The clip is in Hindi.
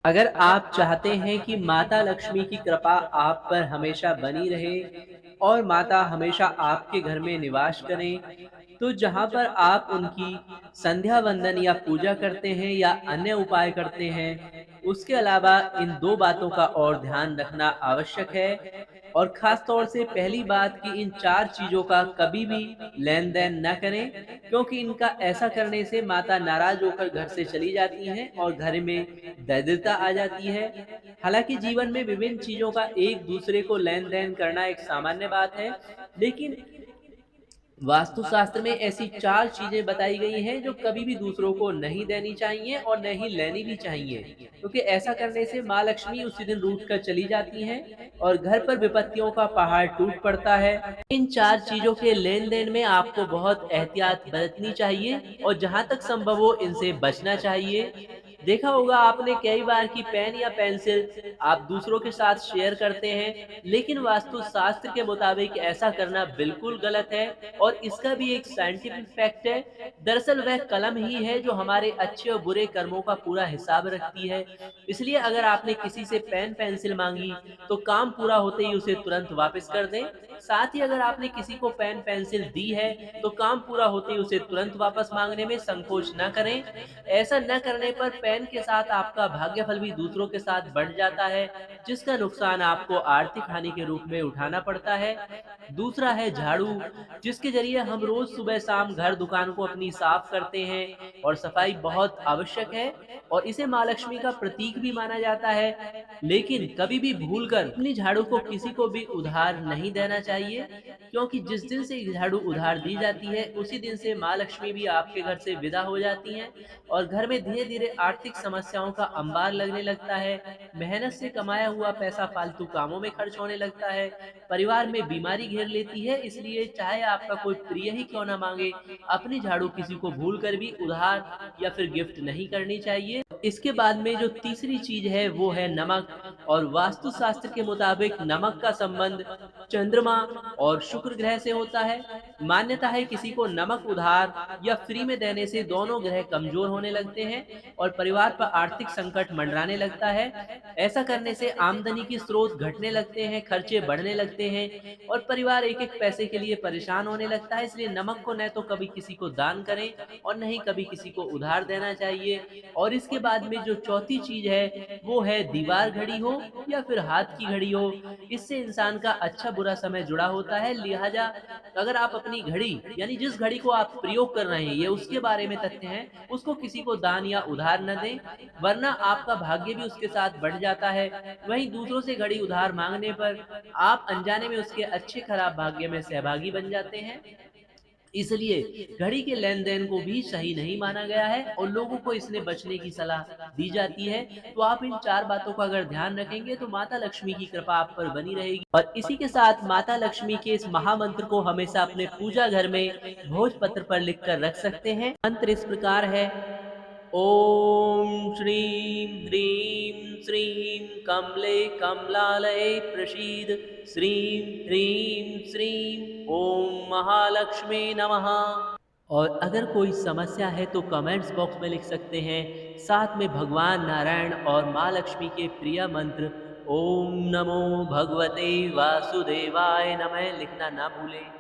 अगर आप चाहते हैं कि माता लक्ष्मी की कृपा आप पर हमेशा बनी रहे और माता हमेशा आपके घर में निवास करें, तो जहाँ पर आप उनकी संध्या वंदन या पूजा करते हैं या अन्य उपाय करते हैं, उसके अलावा इन 2 बातों का और ध्यान रखना आवश्यक है। और ख़ास तौर से पहली बात कि इन 4 चीज़ों का कभी भी लेन-देन ना करें, क्योंकि इनका ऐसा करने से माता नाराज़ होकर घर से चली जाती हैं और घर में दरिद्रता आ जाती है। हालाँकि जीवन में विभिन्न चीज़ों का एक-दूसरे को लेन-देन करना एक सामान्य बात है, लेकिन वास्तुशास्त्र में ऐसी 4 चीज़ें बताई गई हैं जो कभी भी दूसरों को नहीं देनी चाहिए और नहीं लेनी भी चाहिए। क्योंकि ऐसा करने से माँ लक्ष्मी उसी दिन रूठ कर चली जाती हैं और घर पर विपत्तियों का पहाड़ टूट पड़ता है। इन 4 चीज़ों के लेन-देन में आपको बहुत एहतियात बरतनी चाहिए और जहाँ तक संभव हो इनसे बचना चाहिए। देखा होगा आपने कई बार कि पेन या पेंसिल आप दूसरों के साथ शेयर करते हैं, लेकिन वास्तुशास्त्र के मुताबिक ऐसा करना बिल्कुल गलत है और इसका भी एक साइंटिफिक फैक्ट है। दरअसल वह कलम ही है जो हमारे अच्छे और बुरे कर्मों का पूरा हिसाब रखती है। इसलिए अगर आपने किसी से पेन पेंसिल मांगी तो काम पूरा होते ही उसे तुरंत वापस कर दें। साथ ही अगर आपने किसी को पेन पेंसिल दी है तो काम पूरा होते ही उसे तुरंत वापस मांगने में संकोच न करें। ऐसा न करने पर पेन के साथ आपका भाग्यफल भी दूसरों के साथ बढ़ जाता है, जिसका नुकसान आपको आर्थिक हानि के रूप में उठाना पड़ता है। दूसरा है झाड़ू, जिसके ज़रिए हम रोज़ सुबह-शाम घर दुकान को अपनी साफ़ करते हैं और सफाई बहुत आवश्यक है और इसे माँ लक्ष्मी का प्रतीक भी माना जाता है। लेकिन कभी भी भूलकर अपनी झाड़ू को किसी को भी उधार नहीं देना चाहिए, क्योंकि जिस दिन से झाड़ू उधार दी जाती है, उसी दिन से माँ लक्ष्मी भी आपके घर से विदा हो जाती हैं और घर में धीरे-धीरे आर्थिक समस्याओं का अंबार लगने लगता है। मेहनत से कमाया हुआ पैसा फालतू कामों में खर्च होने लगता है। परिवार में बीमारी घेर लेती है, इसलिए चाहे आपका कोई प्रिय ही क्यों ना मांगे, अपनी झाड़ू किसी को भूलकर भी उधार या फिर गिफ्ट नहीं करनी चाहिए। इसके बाद में जो तीसरी चीज है वो है नमक। और वास्तुशास्त्र के मुताबिक नमक का संबंध चंद्रमा और शुक्र ग्रह से होता है। मान्यता है किसी को नमक उधार या फ्री में देने से दोनों ग्रह कमजोर होने लगते हैं और परिवार पर आर्थिक संकट मंडराने लगता है। ऐसा करने से आमदनी के स्रोत घटने लगते हैं, खर्चे बढ़ने लगते हैं और परिवार एक-एक पैसे के लिए परेशान होने लगता है। इसलिए नमक को न तो कभी किसी को दान करें और न ही कभी किसी को उधार देना चाहिए। और इसके बाद में जो चौथी चीज़ है, वो है दीवार घड़ी हो या फिर हाथ की घड़ी हो, इससे इंसान का अच्छा-बुरा समय जुड़ा होता है। लिहाजा अगर आप अपनी घड़ी यानी जिस घड़ी को आप प्रयोग कर रहे हैं, ये उसके बारे में तथ्य हैं, उसको किसी को दान या उधार न दें, वरना आपका भाग्य भी उसके साथ बढ़ जाता है। वहीं दूसरों से घड़ी उधार माँगने पर आप अनजाने में उसके अच्छे-खराब भाग्य में सहभागी बन जाते हैं। इसलिए घड़ी के लेन-देन को भी सही नहीं माना गया है और लोगों को इससे बचने की सलाह दी जाती है। तो आप इन 4 बातों का अगर ध्यान रखेंगे तो माता लक्ष्मी की कृपा आप पर बनी रहेगी। और इसी के साथ माता लक्ष्मी के इस महामंत्र को हमेशा अपने पूजा घर में भोजपत्र पर लिख कर रख सकते हैं। मंत्र इस प्रकार है: ॐ श्रीं ह्रीं श्रीं कमले कमलालये प्रसीद श्रीं ह्रीं श्रीं ॐ महालक्ष्मी नमः। और अगर कोई समस्या है तो कमेंट्स बॉक्स में लिख सकते हैं। साथ में भगवान नारायण और माँ लक्ष्मी के प्रिय मंत्र ओम नमो भगवते वासुदेवाय नमः लिखना ना भूलें।